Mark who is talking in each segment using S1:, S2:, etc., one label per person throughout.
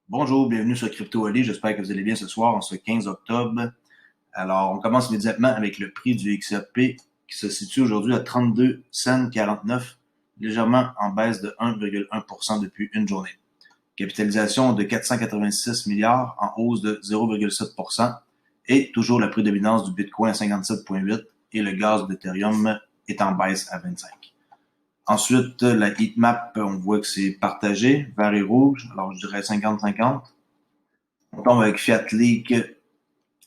S1: Bonjour, bienvenue sur Crypto Ali. J'espère que vous allez bien ce soir, en ce 15 octobre. Alors, on commence immédiatement avec le prix du XRP qui se situe aujourd'hui à 32,49 légèrement en baisse de 1,1% depuis une journée. Capitalisation de 486 milliards en hausse de 0,7% et toujours la prédominance du Bitcoin à 57,8 et le gaz d'Ethereum est en baisse à 25. Ensuite, la heatmap, on voit que c'est partagé, vert et rouge. Alors, je dirais 50-50. On tombe avec Fiat League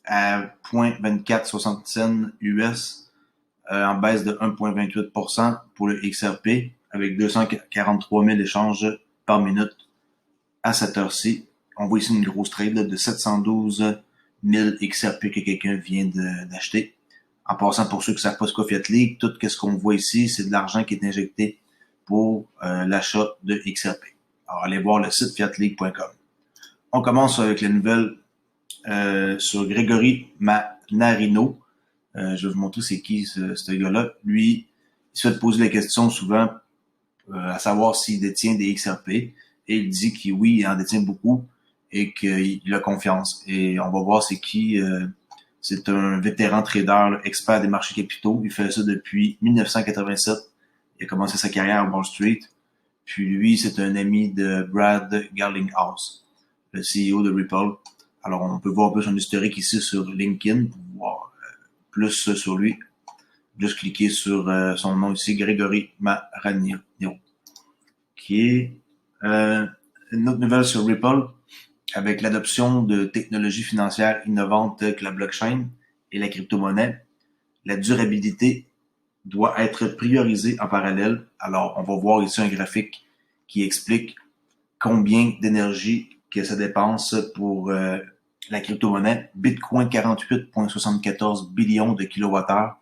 S1: à 0,2460 US en baisse de 1,28% pour le XRP avec 243 000 échanges par minute à cette heure-ci. On voit ici une grosse trade de 712 000 XRP que quelqu'un vient d'acheter. En passant, pour ceux qui ne savent pas ce qu'est Fiat League, tout ce qu'on voit ici, c'est de l'argent qui est injecté pour l'achat de XRP. Alors, allez voir le site fiatleague.com. On commence avec les nouvelles sur Grégory Manarino. Je vais vous montrer c'est qui ce gars-là. Lui, il se fait poser la question souvent à savoir s'il détient des XRP. Et il dit que oui, il en détient beaucoup et qu'il a confiance. Et on va voir c'est qui. C'est un vétéran trader, expert des marchés capitaux. Il fait ça depuis 1987. Il a commencé sa carrière à Wall Street. Puis lui, c'est un ami de Brad Garlinghouse, le CEO de Ripple. Alors, on peut voir un peu son historique ici sur LinkedIn pour voir plus sur lui. Juste cliquer sur son nom ici, Grégory Manarino, qui est une autre nouvelle sur Ripple. Avec l'adoption de technologies financières innovantes telles que la blockchain et la crypto-monnaie, la durabilité doit être priorisée en parallèle. Alors, on va voir ici un graphique qui explique combien d'énergie que ça dépense pour la crypto-monnaie. Bitcoin, 48,74 billions de kilowattheures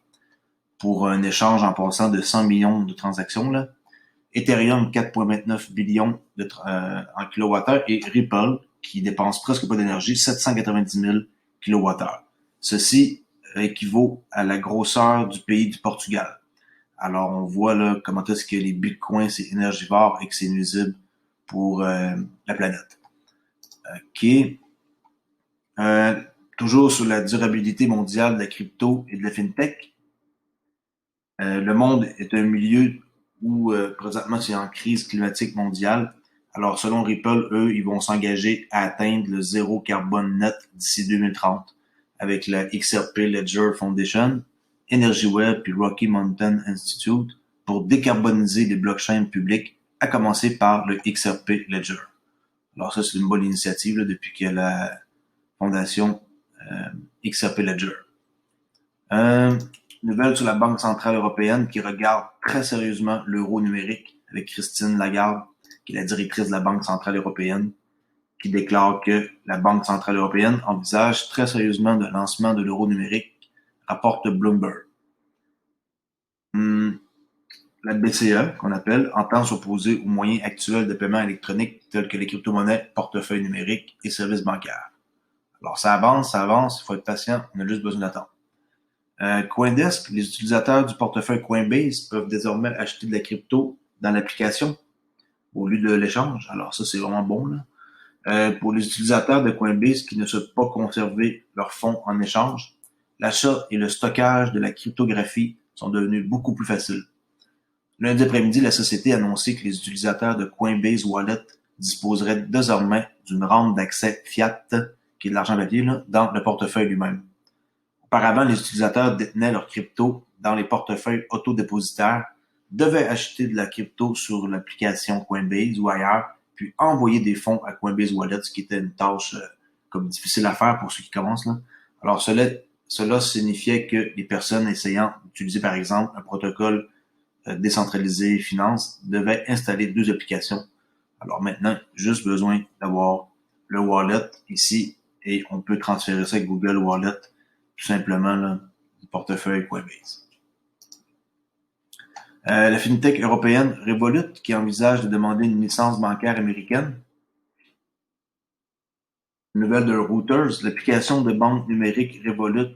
S1: pour un échange en passant de 100 millions de transactions. Là. Ethereum, 4,29 billions en kilowattheures et Ripple, qui dépense presque pas d'énergie, 790 000 kilowattheures. Ceci équivaut à la grosseur du pays du Portugal. Alors, on voit là comment est-ce que les bitcoins, c'est énergivore et que c'est nuisible pour la planète. OK. Toujours sur la durabilité mondiale de la crypto et de la fintech. Le monde est un milieu où présentement c'est en crise climatique mondiale. Alors, selon Ripple, eux, ils vont s'engager à atteindre le zéro carbone net d'ici 2030 avec la XRP Ledger Foundation, EnergyWeb puis Rocky Mountain Institute pour décarboniser les blockchains publiques, à commencer par le XRP Ledger. Alors ça, c'est une bonne initiative là, depuis qu'il y a la fondation XRP Ledger. Nouvelle sur la Banque centrale européenne qui regarde très sérieusement l'euro numérique avec Christine Lagarde, qui est la directrice de la Banque centrale européenne, qui déclare que la Banque centrale européenne envisage très sérieusement le lancement de l'euro numérique, rapporte Bloomberg. La BCE, qu'on appelle, entend s'opposer aux moyens actuels de paiement électronique tels que les crypto-monnaies, portefeuilles numériques et services bancaires. Alors ça avance, il faut être patient, on a juste besoin d'attendre. Coindesk, les utilisateurs du portefeuille Coinbase peuvent désormais acheter de la crypto dans l'application au lieu de l'échange. Alors ça, c'est vraiment bon. Là. Pour les utilisateurs de Coinbase qui ne souhaitent pas conserver leurs fonds en échange, l'achat et le stockage de la cryptographie sont devenus beaucoup plus faciles. Lundi après-midi, la société a annoncé que les utilisateurs de Coinbase Wallet disposeraient désormais d'une rampe d'accès fiat, qui est de l'argent papier, là, dans le portefeuille lui-même. Auparavant, les utilisateurs détenaient leur crypto dans les portefeuilles autodépositaires, devaient acheter de la crypto sur l'application Coinbase ou ailleurs, puis envoyer des fonds à Coinbase Wallet, ce qui était une tâche comme difficile à faire pour ceux qui commencent. Là. Alors, cela signifiait que les personnes essayant d'utiliser, par exemple, un protocole décentralisé finance devaient installer deux applications. Alors maintenant, juste besoin d'avoir le wallet ici et on peut transférer ça avec Google Wallet tout simplement là, du portefeuille Coinbase. La fintech européenne Revolut qui envisage de demander une licence bancaire américaine. Nouvelle de Reuters, l'application de banque numérique Revolut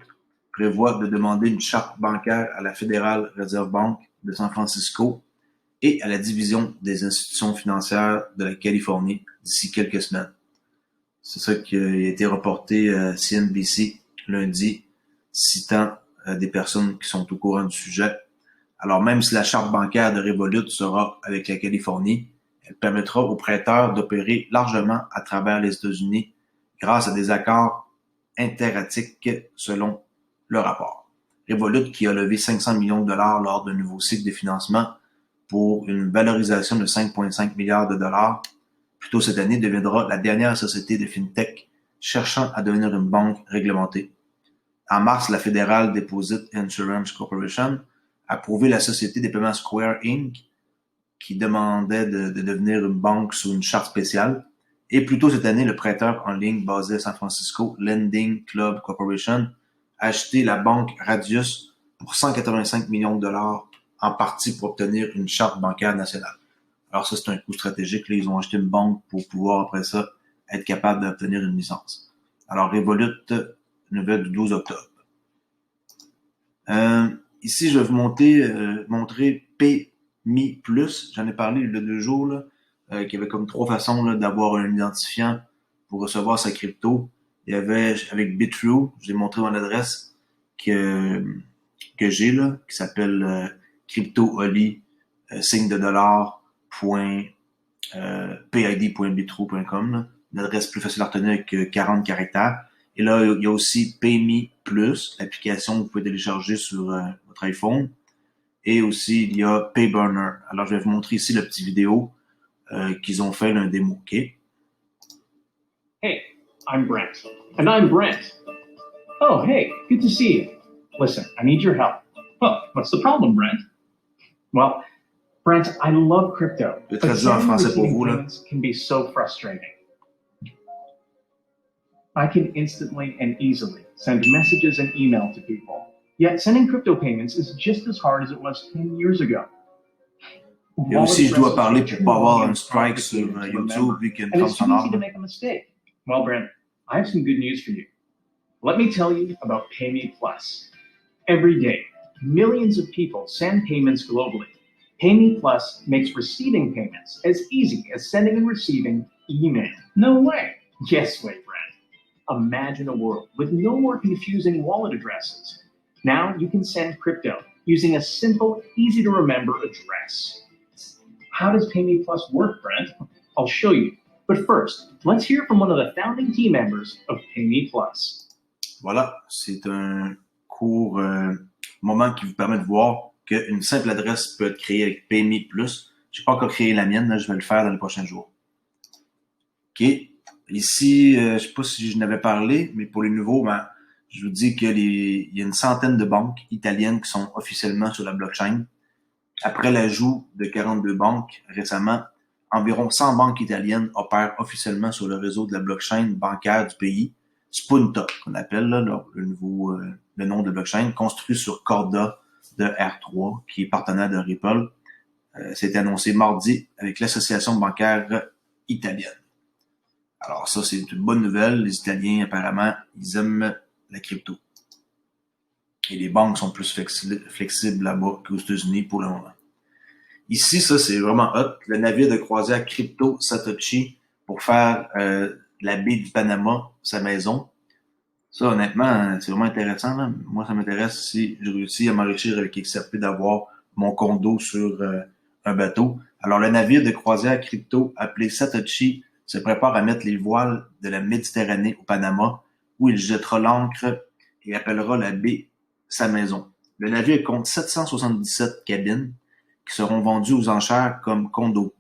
S1: prévoit de demander une charte bancaire à la Federal Reserve Bank de San Francisco et à la division des institutions financières de la Californie d'ici quelques semaines. C'est ça qui a été reporté à CNBC lundi, citant des personnes qui sont au courant du sujet. Alors même si la charte bancaire de Revolut sera avec la Californie, elle permettra aux prêteurs d'opérer largement à travers les États-Unis grâce à des accords interétatiques selon le rapport. Revolut, qui a levé 500 millions de dollars lors d'un nouveau cycle de financement pour une valorisation de 5,5 milliards de dollars, plus tôt cette année, deviendra la dernière société de fintech cherchant à devenir une banque réglementée. En mars, la Federal Deposit Insurance Corporation a approuvé la société des paiements Square Inc., qui demandait de devenir une banque sous une charte spéciale. Et plus tôt cette année, le prêteur en ligne basé à San Francisco, Lending Club Corporation, a acheté la banque Radius pour 185 millions de dollars, en partie pour obtenir une charte bancaire nationale. Alors ça, c'est un coup stratégique. Là, ils ont acheté une banque pour pouvoir, après ça, être capable d'obtenir une licence. Alors, Revolut, nouvelle du 12 octobre. Ici, je vais vous montrer PayMe Plus. J'en ai parlé il y a 2 jours, là, qu'il y avait comme 3 façons là, d'avoir un identifiant pour recevoir sa crypto. Il y avait avec Bitrue, je vous ai montré mon adresse que j'ai là, qui s'appelle CryptoOli, signe de dollar, pid.bitrue.com, une adresse plus facile à retenir avec 40 caractères. Et là, il y a aussi PayMe Plus, l'application que vous pouvez télécharger sur votre iPhone. Et aussi, il y a Payburner. Alors, je vais vous montrer ici la petite vidéo qu'ils ont fait d'un démo. OK?
S2: Hey, I'm Brent. And I'm Brent. Oh, hey, good to see you. Listen, I need your help. Well, what's the problem, Brent? Well, Brent, I love crypto,
S1: Je vais
S2: but
S1: traduire en
S2: sending and
S1: français pour
S2: receiving
S1: vous, là.
S2: payments can be so frustrating. I can instantly and easily send messages and email to people. Yet sending crypto payments is just as hard as it was 10 years ago.
S1: Et aussi, je dois parler pour pas avoir un strike sur YouTube vu qu'il y a une
S2: and
S1: forme
S2: it's too easy to
S1: sonore.
S2: make a mistake. Well, Brent, I have some good news for you. Let me tell you about PayMe Plus. Every day, millions of people send payments globally. PayMe Plus makes receiving payments as easy as sending and receiving email. No way. Yes way, Brent. Imagine a world with no more confusing wallet addresses. Now you can send crypto using a simple, easy to remember address. How does PayMe Plus work, Brent? I'll show you. But first, let's hear from one of the founding team members of PayMe Plus.
S1: Voilà, c'est un court moment qui vous permet de voir qu'une simple adresse peut être créée avec PayMe Plus. Je n'ai pas encore créé la mienne, là, je vais le faire dans les prochains jours. OK. Ici, je ne sais pas si je n'avais parlé, mais pour les nouveaux, je vous dis qu'il y a une centaine de banques italiennes qui sont officiellement sur la blockchain. Après l'ajout de 42 banques récemment, environ 100 banques italiennes opèrent officiellement sur le réseau de la blockchain bancaire du pays, Spunta, qu'on appelle là, le nom de la blockchain, construit sur Corda de R3, qui est partenaire de Ripple. C'est annoncé mardi avec l'association bancaire italienne. Alors ça, c'est une bonne nouvelle. Les Italiens, apparemment, ils aiment la crypto. Et les banques sont plus flexibles là-bas qu'aux États-Unis pour le moment. Ici, ça, c'est vraiment hot. Le navire de croisière Crypto Satoshi pour faire la baie du Panama, sa maison. Ça, honnêtement, c'est vraiment intéressant. Là. Moi, ça m'intéresse si je réussis à m'enrichir avec XRP d'avoir mon condo sur un bateau. Alors, le navire de croisière Crypto appelé Satoshi se prépare à mettre les voiles de la Méditerranée au Panama, où il jettera l'ancre et appellera la baie sa maison. Le navire compte 777 cabines qui seront vendues aux enchères comme condos.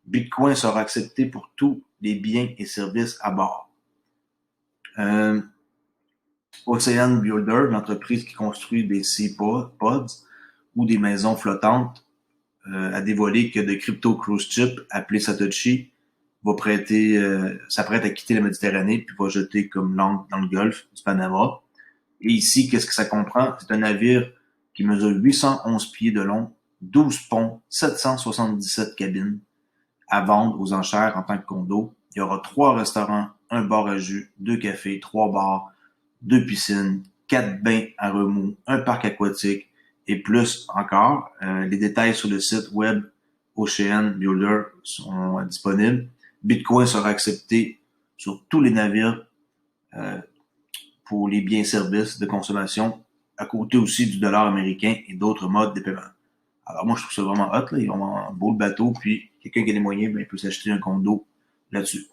S1: Bitcoin sera accepté pour tous les biens et services à bord. Ocean Builder, l'entreprise qui construit des seapods ou des maisons flottantes, a dévoilé que de Crypto Cruise Ship, appelé Satoshi, s'apprête à quitter la Méditerranée puis va jeter comme l'ancre dans le golfe du Panama. Et ici, qu'est-ce que ça comprend? C'est un navire qui mesure 811 pieds de long, 12 ponts, 777 cabines à vendre aux enchères en tant que condo. Il y aura 3 restaurants, un bar à jus, 2 cafés, 3 bars, 2 piscines, 4 bains à remous, un parc aquatique et plus encore. Les détails sur le site web Ocean Builder sont disponibles. Bitcoin sera accepté sur tous les navires pour les biens et services de consommation, à côté aussi du dollar américain et d'autres modes de paiement. Alors moi, je trouve ça vraiment hot. Là. Ils ont un beau bateau, puis quelqu'un qui a les moyens, ben, il peut s'acheter un condo là-dessus.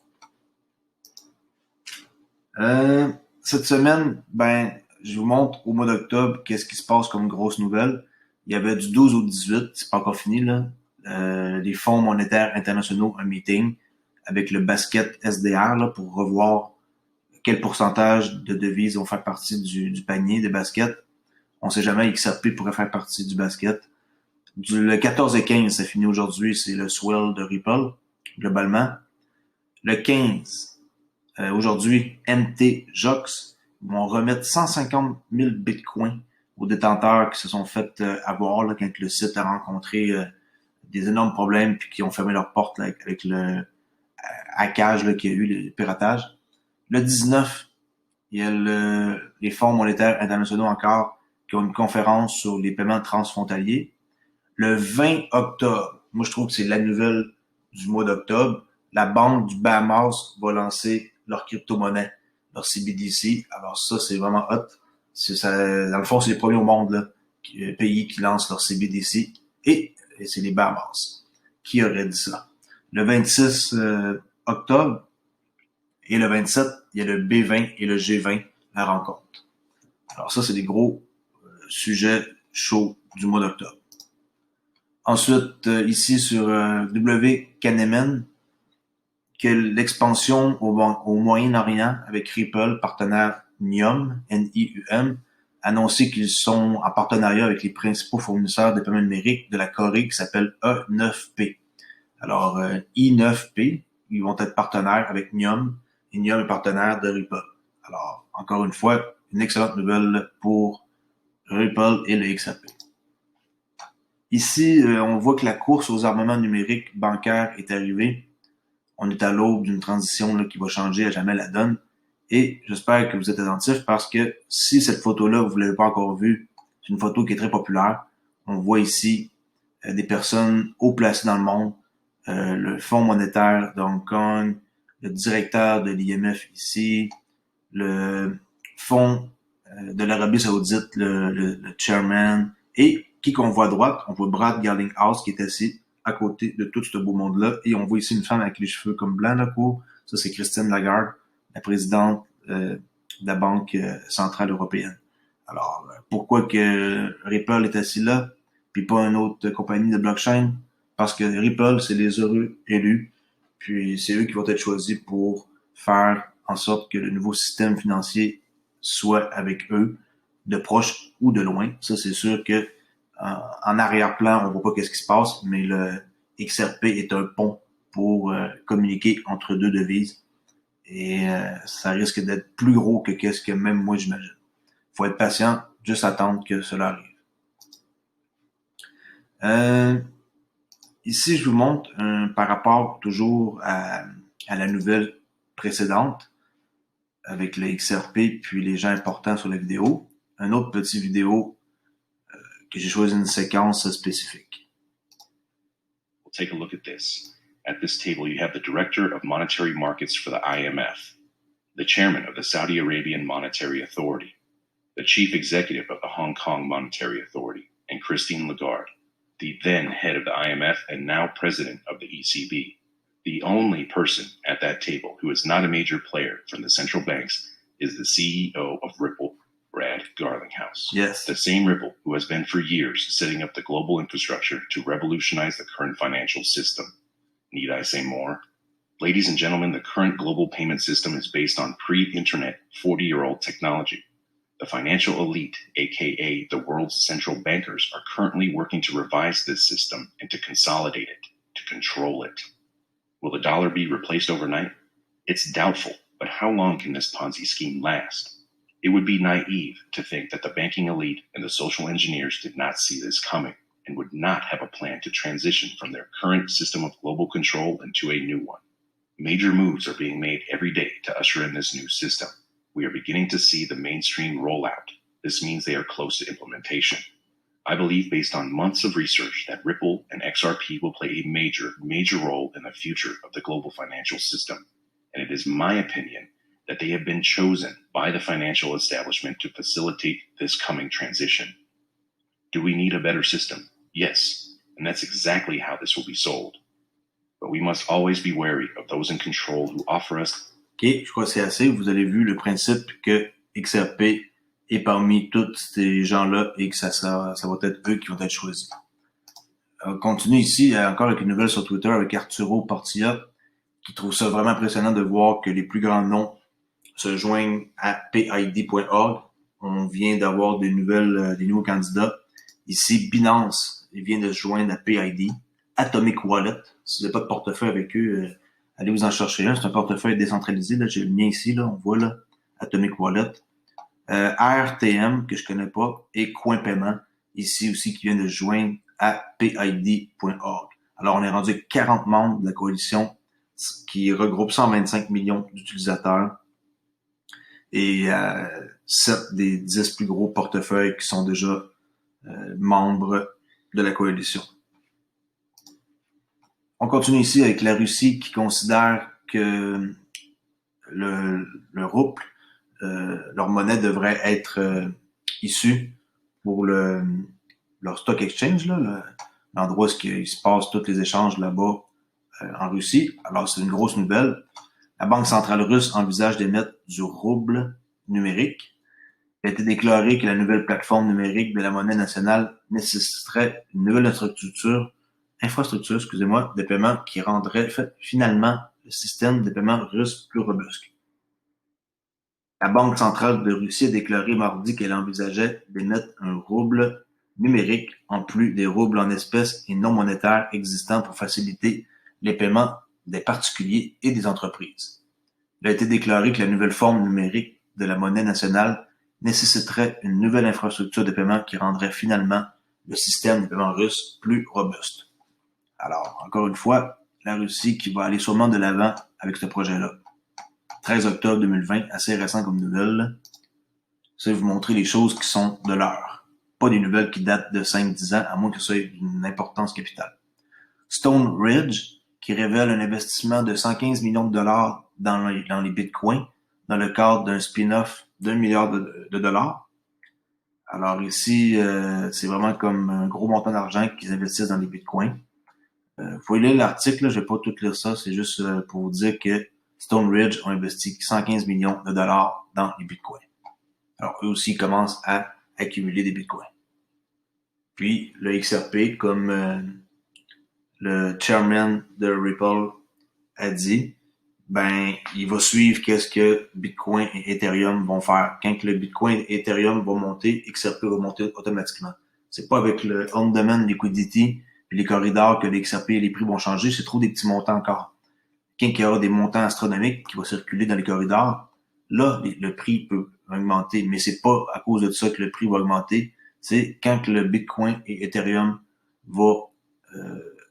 S1: Cette semaine, ben, je vous montre au mois d'octobre qu'est-ce qui se passe comme grosse nouvelle. Il y avait du 12 au 18, c'est pas encore fini, là. Les fonds monétaires internationaux, un meeting avec le basket SDR là, pour revoir quel pourcentage de devises vont faire partie du panier de basket. On sait jamais, XRP pourrait faire partie du basket. Le 14 et 15, ça finit aujourd'hui, c'est le swell de Ripple, globalement. Le 15, aujourd'hui, MTJOX vont remettre 150 000 bitcoins aux détenteurs qui se sont fait avoir là, quand le site a rencontré des énormes problèmes puis qui ont fermé leurs portes là, avec le hackage là, qu'il y a eu, le piratage. Le 19, il y a les fonds monétaires internationaux encore qui ont une conférence sur les paiements transfrontaliers. Le 20 octobre, moi je trouve que c'est la nouvelle du mois d'octobre, la banque du Bahamas va lancer leur crypto-monnaie, leur CBDC. Alors ça, c'est vraiment hot. Dans le fond, c'est les premiers au monde, là, pays qui lancent leur CBDC. Et c'est les Bahamas. Qui aurait dit ça? Le 26 octobre et le 27, il y a le B20 et le G20, la rencontre. Alors ça, c'est des gros sujets chauds du mois d'octobre. Ensuite, ici sur W. Kahneman, que l'expansion au Moyen-Orient avec Ripple, partenaire NIUM, N-I-U-M, annoncé qu'ils sont en partenariat avec les principaux fournisseurs de paiement numérique de la Corée qui s'appelle E9P. Alors, I9P, ils vont être partenaires avec NIUM et NIUM est partenaire de Ripple. Alors, encore une fois, une excellente nouvelle pour Ripple et le XRP. Ici, on voit que la course aux armements numériques bancaires est arrivée. On est à l'aube d'une transition là, qui va changer à jamais la donne. Et j'espère que vous êtes attentifs parce que si cette photo-là, vous ne l'avez pas encore vue, c'est une photo qui est très populaire. On voit ici des personnes haut placées dans le monde, le Fonds monétaire de Hong Kong, le directeur de l'IMF ici, le Fonds de l'Arabie Saoudite, le chairman, et qui qu'on voit à droite, on voit Brad Garlinghouse qui est assis à côté de tout ce beau monde-là, et on voit ici une femme avec les cheveux comme blancs là pour ça c'est Christine Lagarde, la présidente de la Banque centrale européenne. Alors, pourquoi que Ripple est assis là, puis pas une autre compagnie de blockchain? Parce que Ripple, c'est les heureux élus, puis c'est eux qui vont être choisis pour faire en sorte que le nouveau système financier soit avec eux, de proche ou de loin. Ça, c'est sûr que en arrière-plan, on voit pas qu'est-ce qui se passe, mais le XRP est un pont pour communiquer entre deux devises. Et ça risque d'être plus gros que qu'est-ce que même moi j'imagine. Faut être patient, juste attendre que cela arrive. Ici, je vous montre par rapport toujours à la nouvelle précédente avec le XRP puis les gens importants sur la vidéo. Un autre petit vidéo que j'ai choisi une séquence spécifique.
S3: We'll take a look at this. At this table, you have the Director of Monetary Markets for the IMF, the Chairman of the Saudi Arabian Monetary Authority, the Chief Executive of the Hong Kong Monetary Authority, and Christine Lagarde, the then head of the IMF and now President of the ECB. The only person at that table who is not a major player from the central banks is the CEO of Ripple, Brad Garlinghouse.
S1: Yes.
S3: The same Ripple who has been for years setting up the global infrastructure to revolutionize the current financial system. Need I say more? Ladies and gentlemen, the current global payment system is based on pre-internet 40-year-old technology. The financial elite, aka the world's central bankers, are currently working to revise this system and to consolidate it, to control it. Will the dollar be replaced overnight? It's doubtful, but how long can this Ponzi scheme last? It would be naive to think that the banking elite and the social engineers did not see this coming and would not have a plan to transition from their current system of global control into a new one. Major moves are being made every day to usher in this new system. We are beginning to see the mainstream rollout. This means they are close to implementation. I believe, based on months of research, that Ripple and XRP will play a major role in the future of the global financial system, and it it is my opinion that they have been chosen by the financial establishment to facilitate this coming transition. Do we need a better system? Yes, and that's exactly how this will be sold. But we must always be wary of those in control who offer us.
S1: OK, je crois que c'est assez. Vous avez vu le principe que XRP est parmi tous ces gens-là et que ça va être eux qui vont être choisis. On continue ici encore avec une nouvelle sur Twitter avec Arturo Portilla qui trouve ça vraiment impressionnant de voir que les plus grands noms se joignent à PID.org. On vient d'avoir des nouveaux candidats. Ici, Binance vient de se joindre à PID. Atomic Wallet, si vous n'avez pas de portefeuille avec eux, allez vous en chercher un. C'est un portefeuille décentralisé. Là, j'ai le mien ici, là, on voit là, Atomic Wallet. ARTM, que je connais pas, et Coin Paiement, ici aussi, qui vient de se joindre à PID.org. Alors, on est rendu 40 membres de la coalition qui regroupe 125 millions d'utilisateurs et 7 des 10 plus gros portefeuilles qui sont déjà membres de la coalition. On continue ici avec la Russie qui considère que le rouble, leur monnaie devrait être issue pour leur stock exchange, là, l'endroit où il se passe tous les échanges là-bas en Russie. Alors, c'est une grosse nouvelle. La Banque centrale russe envisage d'émettre du rouble numérique. Il a été déclaré que la nouvelle plateforme numérique de la monnaie nationale nécessiterait une nouvelle infrastructure de paiement qui rendrait finalement le système de paiement russe plus robuste. La Banque centrale de Russie a déclaré mardi qu'elle envisageait d'émettre un rouble numérique en plus des roubles en espèces et non monétaires existants pour faciliter les paiements des particuliers et des entreprises. Il a été déclaré que la nouvelle forme numérique de la monnaie nationale nécessiterait une nouvelle infrastructure de paiement qui rendrait finalement le système de paiement russe plus robuste. Alors, encore une fois, la Russie qui va aller sûrement de l'avant avec ce projet-là. 13 octobre 2020, assez récent comme nouvelle. Ça va vous montrer les choses qui sont de l'heure. Pas des nouvelles qui datent de 5-10 ans, à moins que ce soit d'une importance capitale. Stone Ridge, qui révèle un investissement de 115 millions de dollars dans les bitcoins, dans le cadre d'un spin-off d'1 milliard de dollars. Alors ici, c'est vraiment comme un gros montant d'argent qu'ils investissent dans les bitcoins. Faut lire l'article, là, je vais pas tout lire ça, c'est juste pour vous dire que Stone Ridge ont investi 115 millions de dollars dans les bitcoins. Alors eux aussi commencent à accumuler des bitcoins. Puis le XRP, comme le chairman de Ripple a dit, ben il va suivre qu'est-ce que Bitcoin et Ethereum vont faire. Quand le Bitcoin et Ethereum vont monter, XRP va monter automatiquement. C'est pas avec le on-demand liquidity et les corridors que les XRP et les prix vont changer, c'est trop des petits montants encore. Quand il y aura des montants astronomiques qui vont circuler dans les corridors, là, le prix peut augmenter, mais c'est pas à cause de ça que le prix va augmenter, c'est quand le Bitcoin et Ethereum vont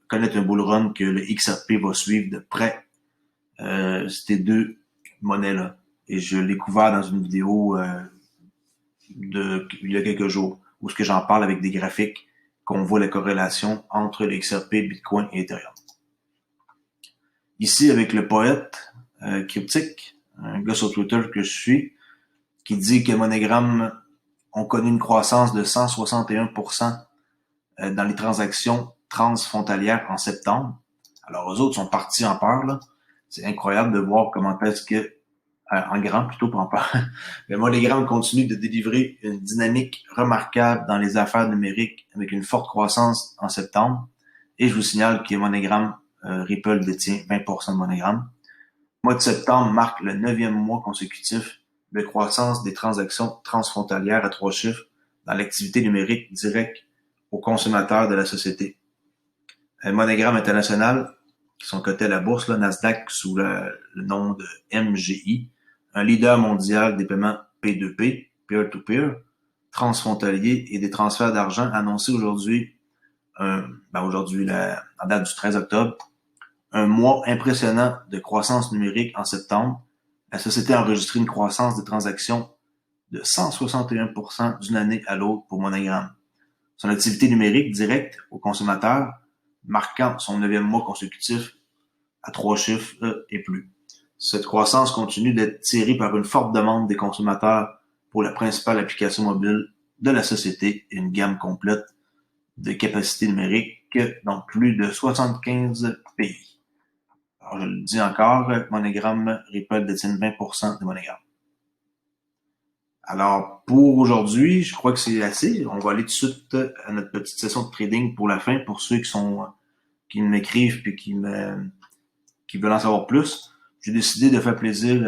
S1: connaître un bull run que le XRP va suivre de près ces deux monnaies-là. Et je l'ai couvert dans une vidéo il y a quelques jours, où ce que j'en parle avec des graphiques, qu'on voit la corrélation entre le XRP, Bitcoin et Ethereum. Ici, avec le poète Cryptic, un gars sur Twitter que je suis, qui dit que MoneyGram ont connu une croissance de 161% dans les transactions transfrontalières en septembre. Alors, eux autres sont partis en peur, là. C'est incroyable de voir comment est-ce que, en grand plutôt pour en peur, mais MoneyGram continue de délivrer une dynamique remarquable dans les affaires numériques avec une forte croissance en septembre. Et je vous signale que MoneyGram, Ripple détient 20% de MoneyGram. Le mois de septembre marque le 9e mois consécutif de croissance des transactions transfrontalières à 3 chiffres dans l'activité numérique directe aux consommateurs de la société. MoneyGram International, qui sont cotés à la bourse, là, Nasdaq, sous le nom de MGI, un leader mondial des paiements P2P, peer-to-peer, transfrontaliers et des transferts d'argent, annoncé aujourd'hui, en date du 13 octobre, un mois impressionnant de croissance numérique en septembre. La société a enregistré une croissance des transactions de 161% d'une année à l'autre pour MoneyGram. Son activité numérique directe aux consommateurs marquant son 9e mois consécutif à 3 chiffres et plus. Cette croissance continue d'être tirée par une forte demande des consommateurs pour la principale application mobile de la société et une gamme complète de capacités numériques dans plus de 75 pays. Alors, je le dis encore, MoneyGram Ripple détient 20% de MoneyGram. Alors, pour aujourd'hui, je crois que c'est assez. On va aller tout de suite à notre petite session de trading pour la fin, pour ceux qui m'écrivent puis qui veulent en savoir plus. J'ai décidé de faire plaisir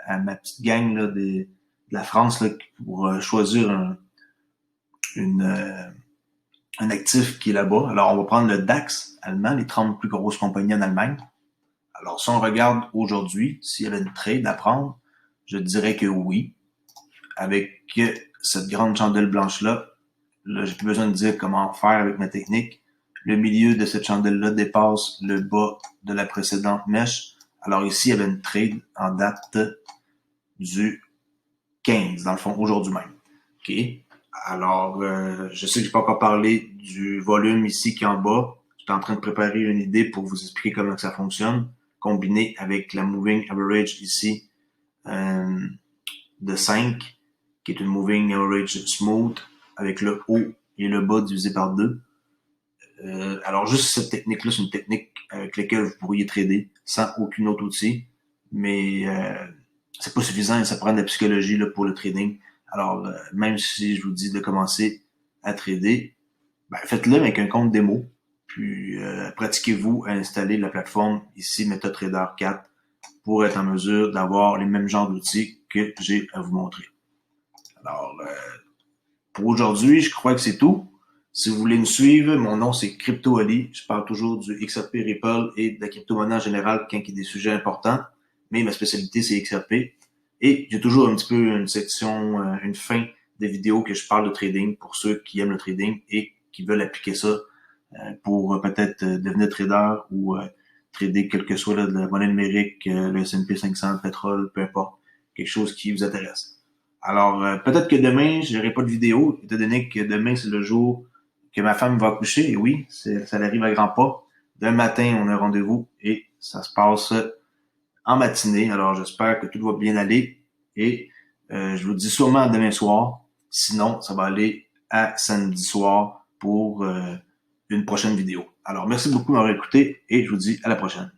S1: à ma petite gang là, de la France là, pour choisir un actif qui est là-bas. Alors, on va prendre le DAX allemand, les 30 plus grosses compagnies en Allemagne. Alors, si on regarde aujourd'hui, s'il y avait une trade à prendre, je dirais que oui. Avec cette grande chandelle blanche-là, là, j'ai plus besoin de dire comment faire avec ma technique. Le milieu de cette chandelle-là dépasse le bas de la précédente mèche. Alors ici, il y avait une trade en date du 15, dans le fond, aujourd'hui même. OK. Alors, je sais que j'ai pas encore parlé du volume ici qui est en bas. Je suis en train de préparer une idée pour vous expliquer comment ça fonctionne, combiné avec la moving average ici de 5, qui est une moving average smooth, avec le haut et le bas divisé par 2. Alors, juste cette technique-là, c'est une technique avec laquelle vous pourriez trader sans aucun autre outil, mais c'est pas suffisant et ça prend de la psychologie là, pour le trading. Alors, même si je vous dis de commencer à trader, ben, faites-le avec un compte démo, puis pratiquez-vous à installer la plateforme ici MetaTrader 4 pour être en mesure d'avoir les mêmes genres d'outils que j'ai à vous montrer. Alors, pour aujourd'hui, je crois que c'est tout. Si vous voulez me suivre, mon nom c'est Crypto Ali. Je parle toujours du XRP Ripple et de la crypto-monnaie en général quand il y a des sujets importants. Mais ma spécialité c'est XRP. Et j'ai toujours un petit peu une section, une fin des vidéos que je parle de trading pour ceux qui aiment le trading et qui veulent appliquer ça pour peut-être devenir trader ou trader quel que soit là, de la monnaie numérique, le S&P 500, le pétrole, peu importe, quelque chose qui vous intéresse. Alors, peut-être que demain, je n'aurai pas de vidéo, étant donné que demain, c'est le jour que ma femme va accoucher. Et oui, ça arrive à grands pas. Demain matin, on a un rendez-vous et ça se passe en matinée. Alors, j'espère que tout va bien aller. Et je vous dis sûrement demain soir. Sinon, ça va aller à samedi soir pour une prochaine vidéo. Alors, merci beaucoup de m'avoir écouté et je vous dis à la prochaine.